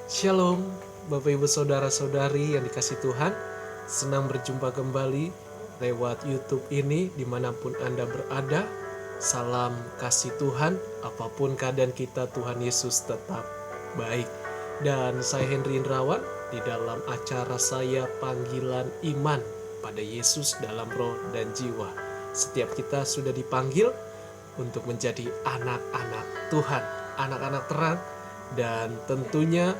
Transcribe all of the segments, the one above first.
Shalom, Bapak Ibu Saudara-saudari yang dikasih Tuhan. Senang berjumpa kembali lewat YouTube ini dimanapun Anda berada. Salam kasih Tuhan, apapun keadaan kita, Tuhan Yesus tetap baik. Dan saya Henry Indrawan di dalam acara saya Panggilan Iman pada Yesus dalam roh dan jiwa. Setiap kita sudah dipanggil untuk menjadi anak-anak Tuhan, anak-anak terang. Dan tentunya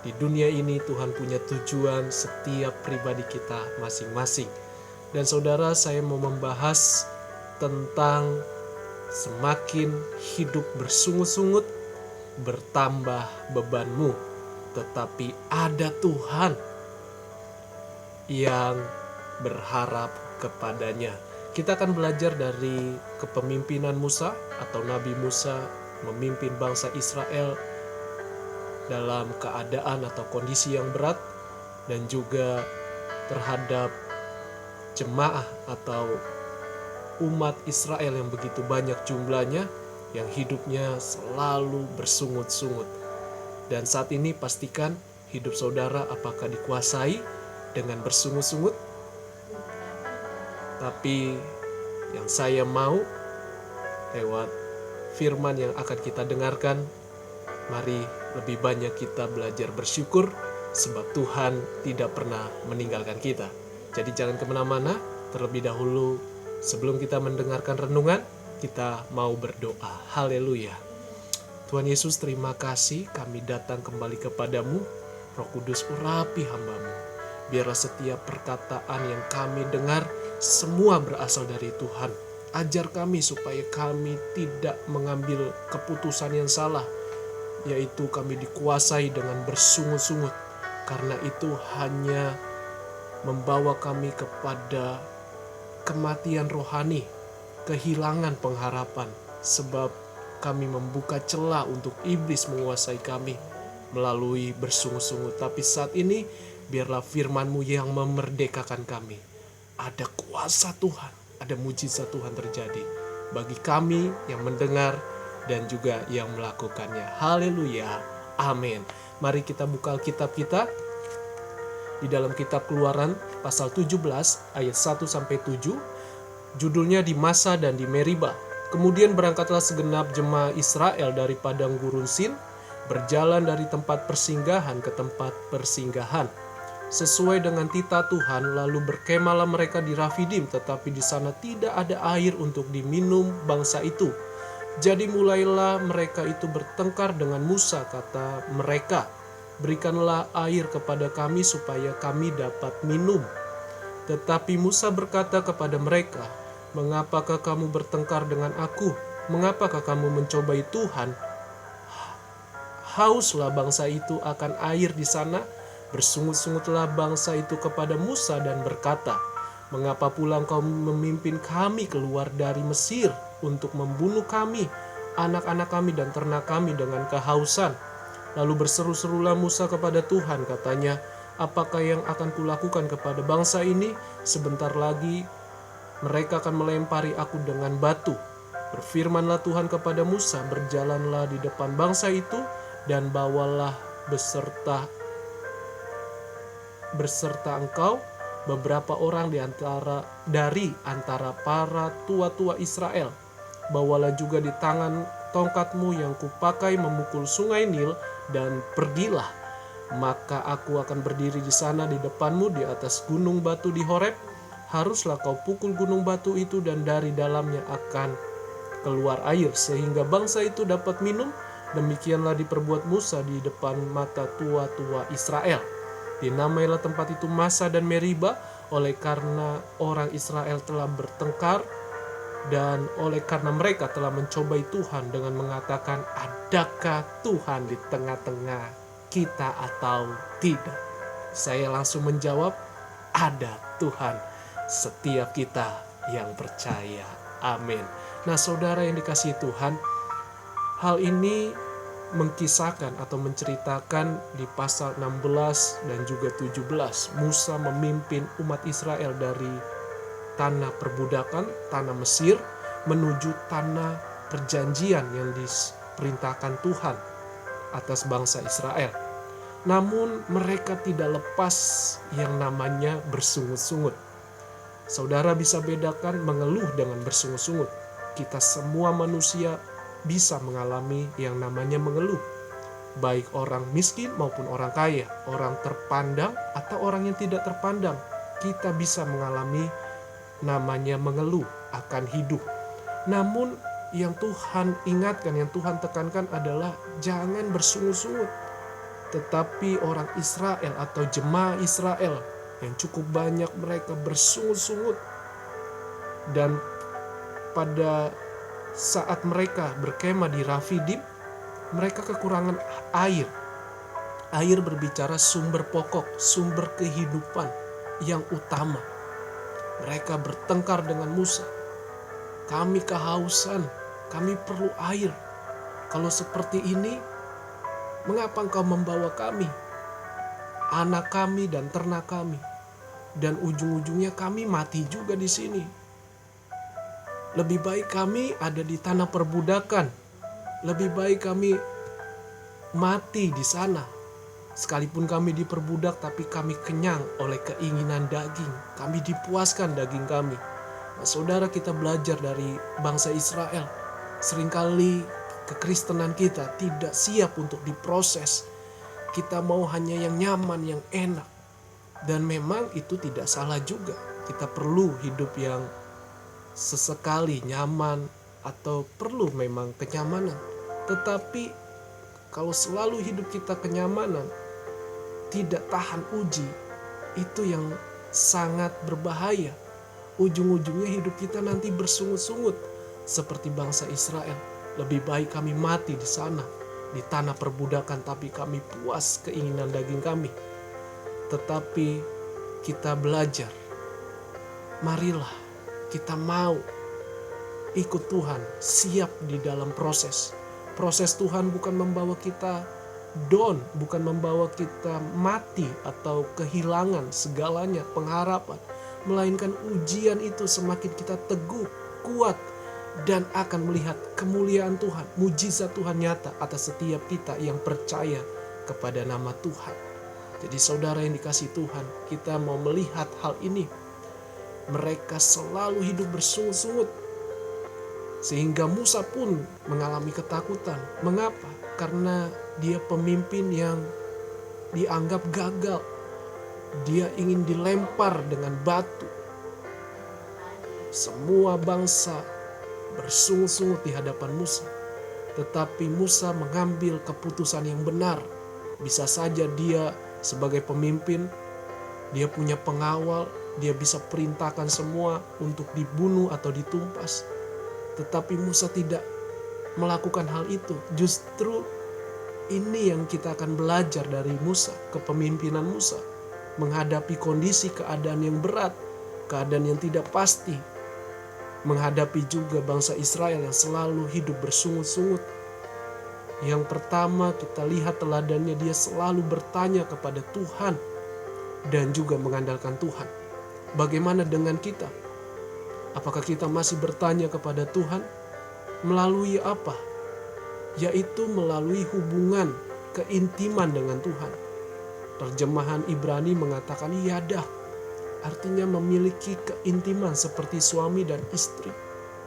di dunia ini Tuhan punya tujuan setiap pribadi kita masing-masing. Dan saudara, saya mau membahas tentang semakin hidup bersungut-sungut, bertambah bebanmu, tetapi ada Tuhan yang berharap kepadanya. Kita akan belajar dari kepemimpinan Musa atau Nabi Musa memimpin bangsa Israel dalam keadaan atau kondisi yang berat, dan juga terhadap jemaah atau umat Israel yang begitu banyak jumlahnya, yang hidupnya selalu bersungut-sungut. Dan saat ini pastikan hidup saudara apakah dikuasai dengan bersungut-sungut? Tapi yang saya mau lewat firman yang akan kita dengarkan, mari lebih banyak kita belajar bersyukur, sebab Tuhan tidak pernah meninggalkan kita. Jadi jangan kemana-mana, terlebih dahulu sebelum kita mendengarkan renungan, kita mau berdoa. Haleluya. Tuhan Yesus, terima kasih kami datang kembali kepadamu. Roh Kudus, urapi hamba-Mu. Biarlah setiap perkataan yang kami dengar semua berasal dari Tuhan. Ajar kami supaya kami tidak mengambil keputusan yang salah, yaitu kami dikuasai dengan bersungut-sungut, karena itu hanya membawa kami kepada kematian rohani, kehilangan pengharapan, sebab kami membuka celah untuk iblis menguasai kami melalui bersungut-sungut. Tapi saat ini biarlah firman-Mu yang memerdekakan kami. Ada kuasa Tuhan, ada mujizat Tuhan terjadi bagi kami yang mendengar dan juga yang melakukannya. Haleluya. Amin. Mari kita buka Alkitab kita di dalam kitab Keluaran pasal 17 ayat 1 sampai 7. Judulnya di Masa dan di Meriba. Kemudian berangkatlah segenap jemaah Israel dari padang gurun Sin, berjalan dari tempat persinggahan ke tempat persinggahan sesuai dengan titah Tuhan, lalu berkemahlah mereka di Rafidim, tetapi di sana tidak ada air untuk diminum bangsa itu. Jadi mulailah mereka itu bertengkar dengan Musa, kata mereka, berikanlah air kepada kami supaya kami dapat minum. Tetapi Musa berkata kepada mereka, mengapakah kamu bertengkar dengan aku? Mengapakah kamu mencobai Tuhan? Hauslah bangsa itu akan air di sana. Bersungut-sungutlah bangsa itu kepada Musa dan berkata, mengapa pula engkau memimpin kami keluar dari Mesir untuk membunuh kami, anak-anak kami dan ternak kami dengan kehausan? Lalu berseru-serulah Musa kepada Tuhan, katanya, apakah yang akan kulakukan kepada bangsa ini? Sebentar lagi mereka akan melempari aku dengan batu. Berfirmanlah Tuhan kepada Musa, berjalanlah di depan bangsa itu dan bawalah beserta engkau beberapa orang dari antara para tua-tua Israel. Bawalah juga di tangan tongkatmu yang kupakai memukul sungai Nil, dan pergilah. Maka aku akan berdiri di sana di depanmu di atas gunung batu di Horeb. Haruslah kau pukul gunung batu itu, dan dari dalamnya akan keluar air, sehingga bangsa itu dapat minum. Demikianlah diperbuat Musa di depan mata tua-tua Israel. Dinamailah tempat itu Masa dan Meriba, oleh karena orang Israel telah bertengkar, dan oleh karena mereka telah mencobai Tuhan dengan mengatakan, adakah Tuhan di tengah-tengah kita atau tidak? Saya langsung menjawab, ada Tuhan setiap kita yang percaya. Amin. Nah, saudara yang dikasihi Tuhan, hal ini mengkisahkan atau menceritakan di pasal 16 dan juga 17. Musa memimpin umat Israel dari tanah perbudakan, tanah Mesir, menuju tanah perjanjian yang diperintahkan Tuhan atas bangsa Israel. namun mereka tidak lepas yang namanya bersungut-sungut. Saudara bisa bedakan mengeluh dengan bersungut-sungut. Kita semua manusia bisa mengalami yang namanya mengeluh. Baik orang miskin maupun orang kaya, orang terpandang atau orang yang tidak terpandang. Kita bisa mengalami namanya mengeluh akan hidup. Namun yang Tuhan ingatkan, yang Tuhan tekankan adalah jangan bersungut-sungut. Tetapi orang Israel atau jemaah Israel yang cukup banyak mereka bersungut-sungut. Dan pada saat mereka berkemah di Rafidim, mereka kekurangan air. Air berbicara sumber pokok, sumber kehidupan yang utama. Mereka bertengkar dengan Musa. Kami kehausan, kami perlu air. Kalau seperti ini, mengapa engkau membawa kami, anak kami dan ternak kami, dan ujung-ujungnya kami mati juga di sini. Lebih baik kami ada di tanah perbudakan. Lebih baik kami mati di sana. Sekalipun kami diperbudak, tapi kami kenyang oleh keinginan daging. Kami dipuaskan daging kami. Nah, saudara, kita belajar dari bangsa Israel. Seringkali kekristenan kita tidak siap untuk diproses. Kita mau hanya yang nyaman, yang enak. Dan memang itu tidak salah juga. Kita perlu hidup yang sesekali nyaman atau perlu memang kenyamanan. Tetapi kalau selalu hidup kita kenyamanan, tidak tahan uji, itu yang sangat berbahaya. Ujung-ujungnya hidup kita nanti bersungut-sungut seperti bangsa Israel. Lebih baik kami mati di sana, di tanah perbudakan, tapi kami puas keinginan daging kami. Tetapi kita belajar, marilah kita mau ikut Tuhan, siap di dalam proses. Proses Tuhan bukan membawa kita down, bukan membawa kita mati atau kehilangan segalanya, pengharapan. Melainkan ujian itu semakin kita teguh, kuat, dan akan melihat kemuliaan Tuhan, mujizat Tuhan nyata atas setiap kita yang percaya kepada nama Tuhan. Jadi saudara yang dikasihi Tuhan, kita mau melihat hal ini. Mereka selalu hidup bersungut-sungut. Sehingga Musa pun mengalami ketakutan. Mengapa? Karena dia pemimpin yang dianggap gagal. Dia ingin dilempar dengan batu. Semua bangsa bersungut-sungut di hadapan Musa. Tetapi Musa mengambil keputusan yang benar. Bisa saja dia sebagai pemimpin, dia punya pengawal, dia bisa perintahkan semua untuk dibunuh atau ditumpas. Tetapi Musa tidak melakukan hal itu. Justru ini yang kita akan belajar dari Musa, kepemimpinan Musa. Menghadapi kondisi keadaan yang berat, keadaan yang tidak pasti. Menghadapi juga bangsa Israel yang selalu hidup bersungut-sungut. Yang pertama kita lihat teladannya, dia selalu bertanya kepada Tuhan dan juga mengandalkan Tuhan. Bagaimana dengan kita? Apakah kita masih bertanya kepada Tuhan? Melalui apa? Yaitu melalui hubungan keintiman dengan Tuhan. Terjemahan Ibrani mengatakan yadah, artinya memiliki keintiman seperti suami dan istri.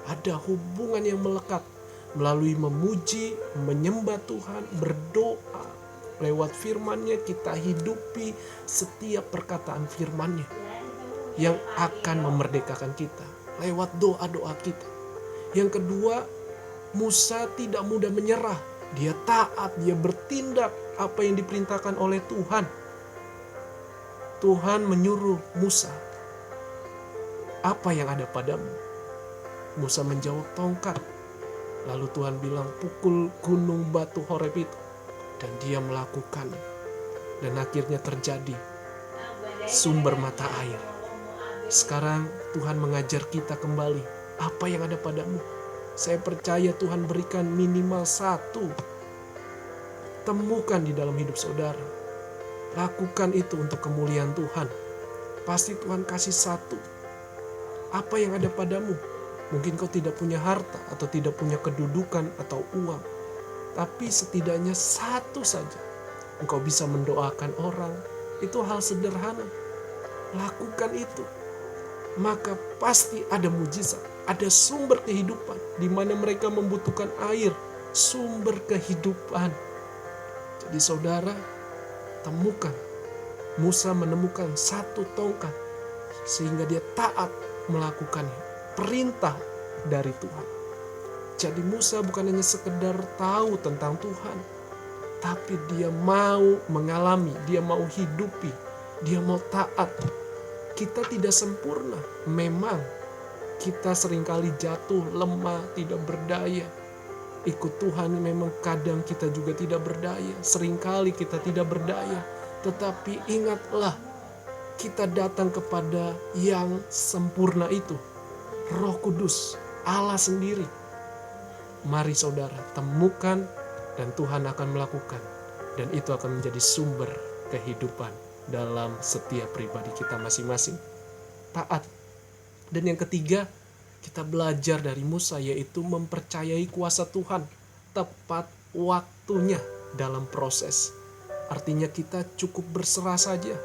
Ada hubungan yang melekat melalui memuji, menyembah Tuhan, berdoa. Lewat firman-Nya kita hidupi setiap perkataan firman-Nya yang akan memerdekakan kita. Lewat doa-doa kita. Yang kedua, Musa tidak mudah menyerah. Dia taat, dia bertindak apa yang diperintahkan oleh Tuhan. Tuhan menyuruh Musa, apa yang ada padamu? Musa menjawab, tongkat. Lalu Tuhan bilang, pukul gunung batu Horeb itu. Dan dia melakukannya. Dan akhirnya terjadi sumber mata air. Sekarang Tuhan mengajar kita kembali. Apa yang ada padamu? Saya percaya Tuhan berikan minimal satu. Temukan di dalam hidup saudara. Lakukan itu untuk kemuliaan Tuhan. Pasti Tuhan kasih satu. Apa yang ada padamu? Mungkin kau tidak punya harta atau tidak punya kedudukan atau uang. Tapi setidaknya satu saja. engkau bisa mendoakan orang. Itu hal sederhana. Lakukan itu. Maka pasti ada mujizat, ada sumber kehidupan di mana mereka membutuhkan air, sumber kehidupan. Jadi saudara, temukan. Musa menemukan satu tongkat sehingga dia taat melakukannya. Perintah dari Tuhan. Jadi Musa bukan hanya sekedar tahu tentang Tuhan, tapi dia mau mengalami, dia mau hidupi, dia mau taat. Kita tidak sempurna. Memang kita seringkali jatuh, lemah, tidak berdaya. Ikut Tuhan memang kadang kita juga tidak berdaya. Seringkali kita tidak berdaya. Tetapi ingatlah, kita datang kepada yang sempurna itu. Roh Kudus, Allah sendiri. Mari saudara, temukan dan Tuhan akan melakukan. Dan itu akan menjadi sumber kehidupan dalam setiap pribadi kita masing-masing. Taat. Dan yang ketiga, kita belajar dari Musa, yaitu mempercayai kuasa Tuhan. Tepat waktunya dalam proses. Artinya kita cukup berserah saja.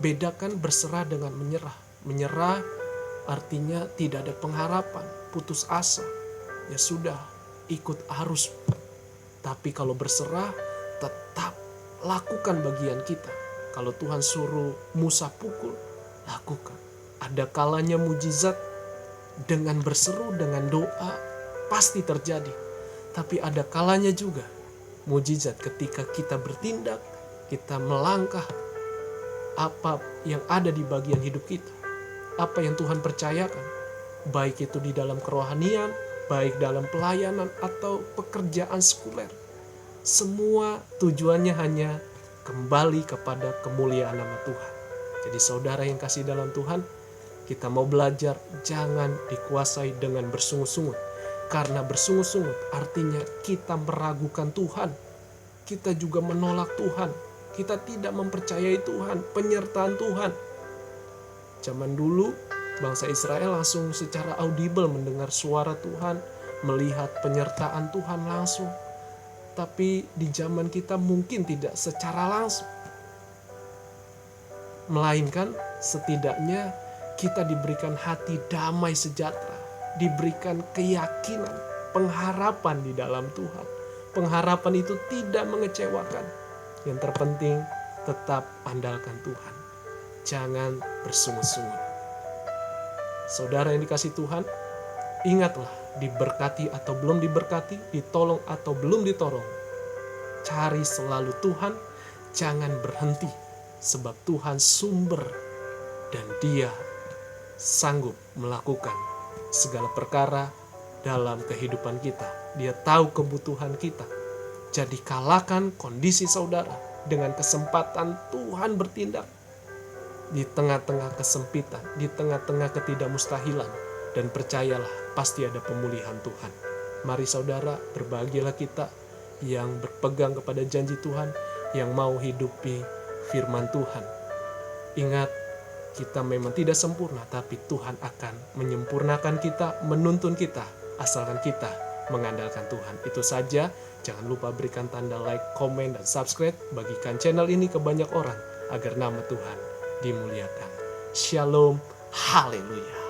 Bedakan berserah dengan menyerah. Menyerah artinya tidak ada pengharapan, putus asa. Ya sudah, ikut arus. Tapi kalau berserah, tetap lakukan bagian kita. Kalau Tuhan suruh Musa pukul, lakukan. Ada kalanya mujizat dengan berseru, dengan doa, pasti terjadi. Tapi ada kalanya juga mujizat ketika kita bertindak, kita melangkah apa yang ada di bagian hidup kita. Apa yang Tuhan percayakan. Baik itu di dalam kerohanian, baik dalam pelayanan atau pekerjaan sekuler. Semua tujuannya hanya kembali kepada kemuliaan nama Tuhan. Jadi saudara yang kasih dalam Tuhan, kita mau belajar jangan dikuasai dengan bersungut-sungut. Karena bersungut-sungut artinya kita meragukan Tuhan. Kita juga menolak Tuhan. Kita tidak mempercayai Tuhan, penyertaan Tuhan. Zaman dulu bangsa Israel langsung secara audible mendengar suara Tuhan, melihat penyertaan Tuhan langsung. Tapi di zaman kita mungkin tidak secara langsung. Melainkan setidaknya kita diberikan hati damai sejahtera, diberikan keyakinan, pengharapan di dalam Tuhan. Pengharapan itu tidak mengecewakan. Yang terpenting tetap andalkan Tuhan. Jangan bersungut-sungut. Saudara yang dikasih Tuhan, ingatlah, diberkati atau belum diberkati, ditolong atau belum ditolong. Cari selalu Tuhan, jangan berhenti. Sebab Tuhan sumber dan Dia sanggup melakukan segala perkara dalam kehidupan kita. Dia tahu kebutuhan kita. Jadi kalahkan kondisi saudara dengan kesempatan Tuhan bertindak. Di tengah-tengah kesempitan, di tengah-tengah ketidakmustahilan. Dan percayalah, pasti ada pemulihan Tuhan. Mari saudara, berbahagialah kita yang berpegang kepada janji Tuhan, yang mau hidupi firman Tuhan. Ingat, kita memang tidak sempurna, tapi Tuhan akan menyempurnakan kita, menuntun kita, asalkan kita mengandalkan Tuhan. Itu saja, jangan lupa berikan tanda like, komen, dan subscribe. Bagikan channel ini ke banyak orang, agar nama Tuhan dimuliakan. Shalom, haleluya.